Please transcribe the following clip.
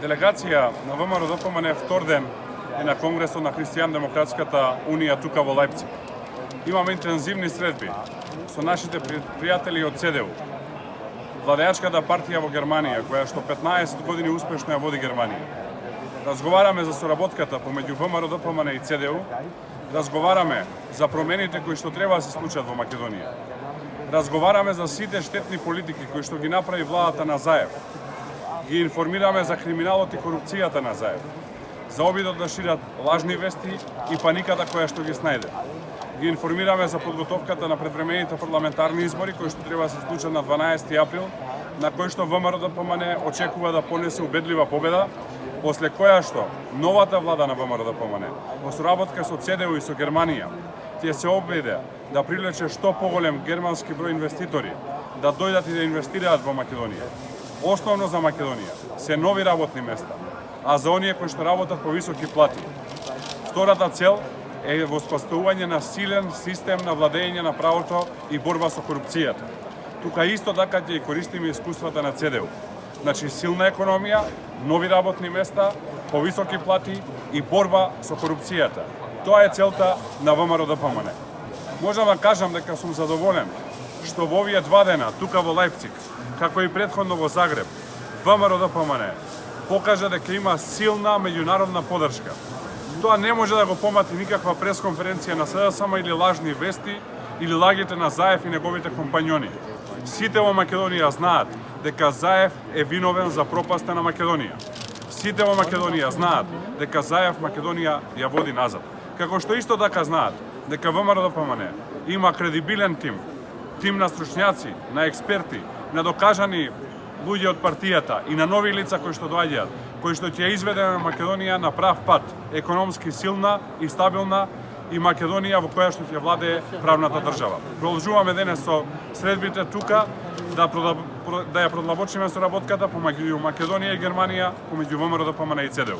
Делегација на ВМРО ДПМН втор ден е на Конгресот на Христијан-демократската унија тука во Лајпциг. Имаме интензивни средби со нашите пријатели од ЦДУ, владеачката партија во Германија, која што 15 години успешно ја води Германија. Разговараме за соработката помеѓу ВМРО ДПМН и ЦДУ, разговараме за промените кои што треба да се случат во Македонија. Разговараме за сите штетни политики кои што ги направи владата на Заев. Ги информираме за криминалот и корупцијата на Заев, за обидот да шират лажни вести и паниката која што ги снајде. Ги информираме за подготовката на предвремените парламентарни избори кои што треба да се случат на 12 април, на кои што ВМРО ДПМН очекува да понесе убедлива победа, после која што новата влада на ВМРО ДПМН во соработка со ЦДУ и со Германија ќе се обиде да привлече што поголем германски број инвеститори да дојдат и да инвестираат во Македонија. Основно за Македонија се нови работни места, а за оние кои што работат по високи плати. Втората цел е воспоставување на силен систем на владење на правото и борба со корупцијата. Тука исто така ќе користиме искуствата на ЦДУ. Значи силна економија, нови работни места, повисоки плати и борба со корупцијата. Тоа е целта на ВМРО ДПМН. Можам да кажам дека сум задоволен што во овие 2 дена тука во Лајпциг, како и претходно во Загреб, ВМРО ДПМН покажа дека има силна меѓународна поддршка. Тоа не може да го помати никаква пресконференција на СДСМ или лажни вести или лагите на Заев и неговите компањони. Сите во Македонија знаат дека Заев е виновен за пропаста на Македонија. Сите во Македонија знаат дека Заев Македонија ја води назад. Како што исто така знаат дека ВМРО ДПМН има кредибилен тим на стручњаци, на експерти, на докажани луѓе од партијата и на нови лица кои што доаѓаат, кои што ќе изведеме Македонија на прав пат, економски силна и стабилна и Македонија во која што ќе владее правната држава. Продолжуваме денес со средбите тука да ја продлабочиме соработката помеѓу Македонија и Германија, помеѓу ВМРО ДПМН и ЦДУ.